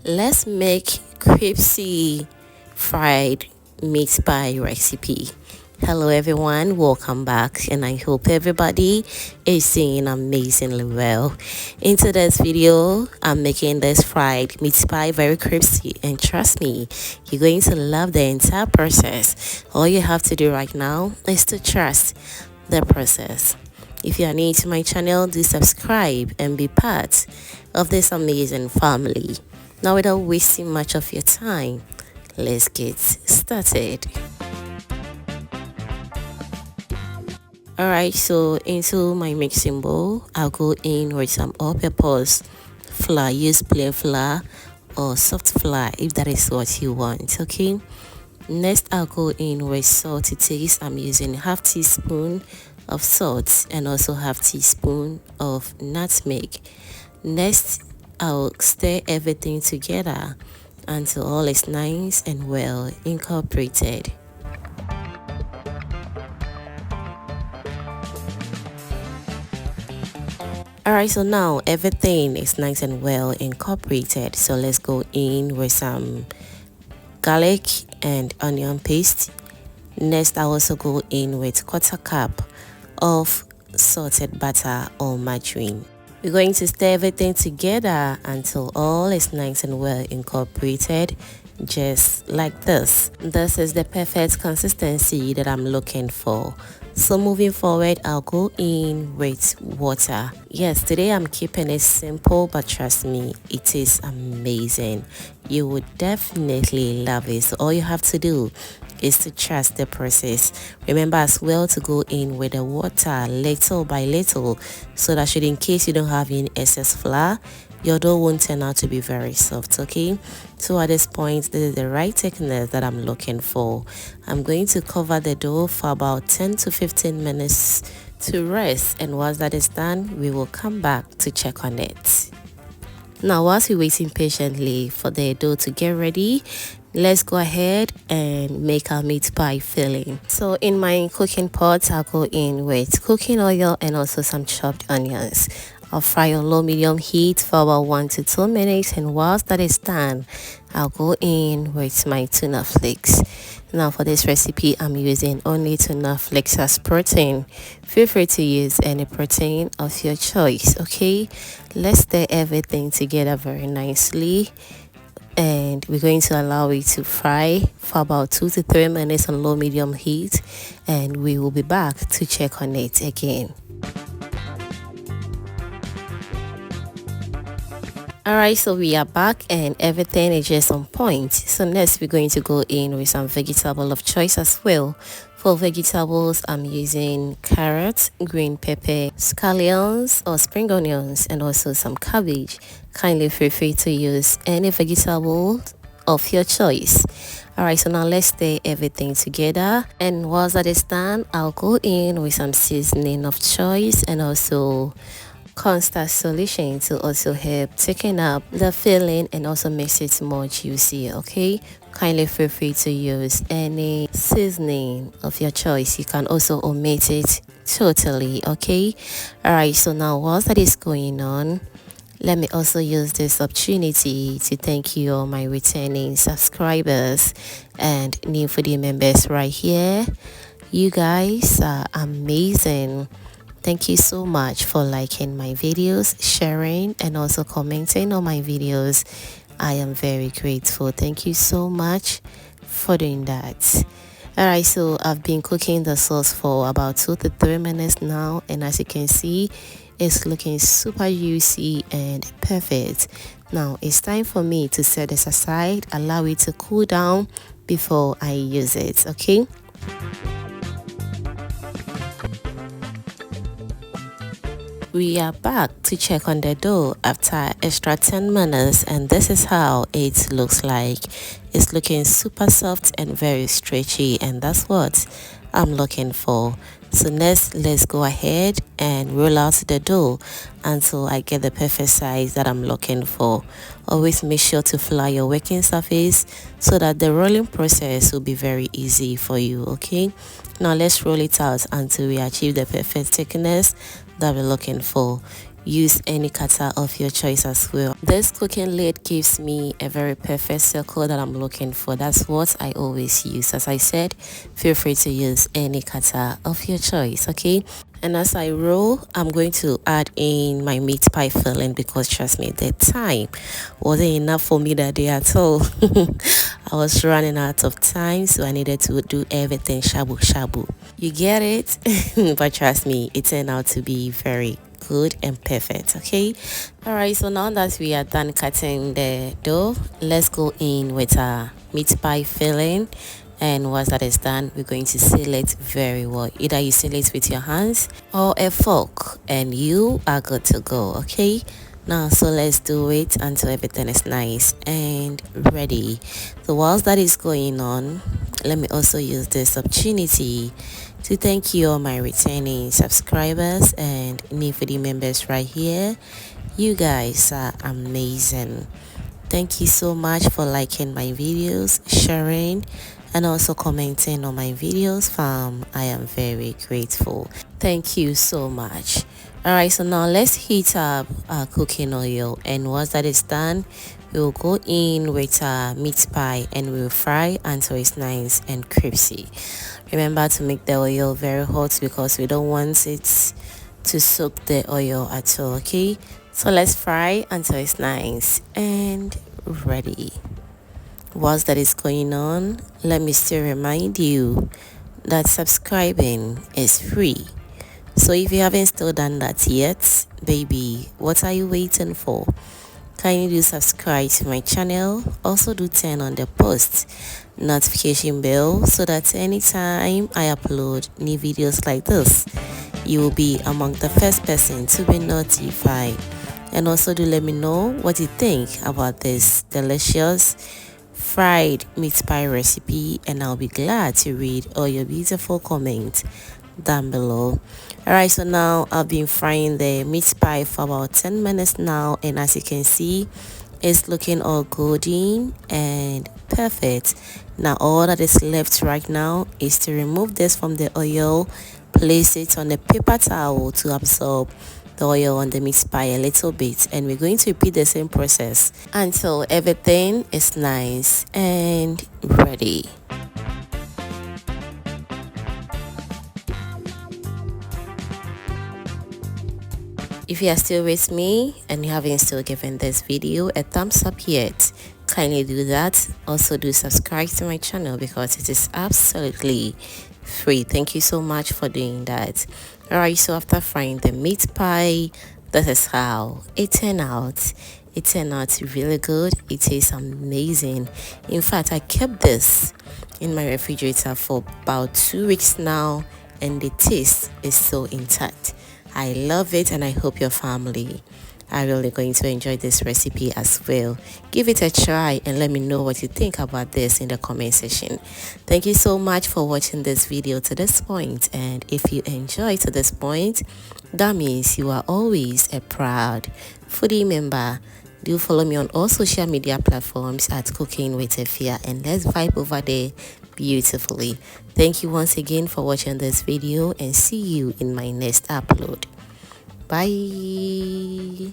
Let's make crispy fried meat pie recipe. Hello everyone, welcome back, and I hope everybody is doing amazingly well. In today's video, I'm making this fried meat pie very crispy, and trust me, you're going to love the entire process. All you have to do right now is to trust the process. If you are new to my channel, do subscribe and be part of this amazing family. Now, without wasting much of your time, let's get started. Alright, so into my mixing bowl, I'll go in with some all-purpose flour. Use plain flour or soft flour if that is what you want, okay? Next, I'll go in with salt to taste. I'm using half teaspoon of salt and also half teaspoon of nutmeg. Next, I'll stir everything together until all is nice and well incorporated. Alright, so now everything is nice and well incorporated. So let's go in with some garlic and onion paste. Next, I'll also go in with 1/4 cup of salted butter or margarine. We're going to stir everything together until all is nice and well incorporated, just like this. This is the perfect consistency that I'm looking for. So moving forward, I'll go in with water. Yes, today I'm keeping it simple, but trust me, it is amazing. You would definitely love it. So all you have to do is to trust the process. Remember as well to go in with the water little by little, so that should in case you don't have any excess flour, your dough won't turn out to be very soft, okay? So at this point, this is the right thickness that I'm looking for. I'm going to cover the dough for about 10 to 15 minutes to rest, and once that is done, we will come back to check on it. Now, whilst we're waiting patiently for the dough to get ready, let's go ahead and make our meat pie filling. So in my cooking pot, I'll go in with cooking oil and also some chopped onions. I'll fry on low medium heat for about 1 to 2 minutes, and whilst that is done, I'll go in with my tuna flakes. Now for this recipe, I'm using only tuna flakes as protein. Feel free to use any protein of your choice, okay? Let's stir everything together very nicely, and we're going to allow it to fry for about 2 to 3 minutes on low medium heat, and we will be back to check on it again. Alright, so we are back and everything is just on point. So next we're going to go in with some vegetable of choice as well. For vegetables, I'm using carrots, green pepper, scallions or spring onions, and also some cabbage. Kindly feel free to use any vegetable of your choice. Alright, so now let's stir everything together, and once that is done, I'll go in with some seasoning of choice and also cornstarch solution to also help thicken up the filling and also makes it more juicy, okay? Kindly feel free to use any seasoning of your choice. You can also omit it totally, okay? Alright, so now whilst that is going on, let me also use this opportunity to thank you all my returning subscribers and new foodie members right here. You guys are amazing. Thank you so much for liking my videos, sharing, and also commenting on my videos. I am very grateful. Thank you so much for doing that. Alright, so I've been cooking the sauce for about 2 to 3 minutes now, and as you can see, it's looking super juicy and perfect. Now it's time for me to set this aside, allow it to cool down before I use it, okay? We are back to check on the dough after extra 10 minutes, and this is how it looks like. It's looking super soft and very stretchy, and that's what I'm looking for. So next, let's go ahead and roll out the dough until I get the perfect size that I'm looking for. Always make sure to flour your working surface so that the rolling process will be very easy for you, okay? Now let's roll it out until we achieve the perfect thickness that we're looking for. use any cutter of your choice as well. This cooking lid gives me a very perfect circle that I'm looking for. That's what I always use. As I said, feel free to use any cutter of your choice, okay? And as I roll, I'm going to add in my meat pie filling because trust me, the time wasn't enough for me that day at all. I was running out of time, so I needed to do everything shabu shabu. You get it? But trust me, it turned out to be very good and perfect, okay? All right, so now that we are done cutting the dough, let's go in with our meat pie filling. And once that is done, we're going to seal it very well. Either you seal it with your hands or a fork and you are good to go, okay? Now, so let's do it until everything is nice and ready. So whilst that is going on, let me also use this opportunity to thank you all my returning subscribers and new video members right here. You guys are amazing. Thank you so much for liking my videos, sharing, and also commenting on my videos, fam. I am very grateful. Thank you so much. All right, so now let's heat up our cooking oil, and once that is done, we'll go in with our meat pie and we'll fry until it's nice and crispy. Remember to make the oil very hot because we don't want it to soak the oil at all, okay? So let's fry until it's nice and ready. Whilst that is going on, let me still remind you that subscribing is free. So if you haven't still done that yet, baby, what are you waiting for? Kindly do subscribe to my channel. Also do turn on the post notification bell so that anytime I upload new videos like this, you will be among the first person to be notified. And also do let me know what you think about this delicious fried meat pie recipe, and I'll be glad to read all your beautiful comments down below. Alright, so now I've been frying the meat pie for about 10 minutes now, and as you can see, it's looking all golden and perfect. Now all that is left right now is to remove this from the oil, place it on a paper towel to absorb the oil on the meat pie a little bit, and we're going to repeat the same process until everything is nice and ready. If you are still with me and you haven't still given this video a thumbs up yet, kindly do that. Also do subscribe to my channel because it is absolutely free. Thank you so much for doing that. Alright, so after frying the meat pie, this is how it turned out. It turned out really good. It tastes amazing. In fact, I kept this in my refrigerator for about 2 weeks now, and the taste is so intact. I love it, and I hope your family are really going to enjoy this recipe as well. Give it a try and let me know what you think about this in the comment section. Thank you so much for watching this video to this point, and if you enjoy to this point, that means you are always a proud foodie member. Do follow me on all social media platforms at Cooking with Efia, and let's vibe over there beautifully. Thank you once again for watching this video, and see you in my next upload. Bye.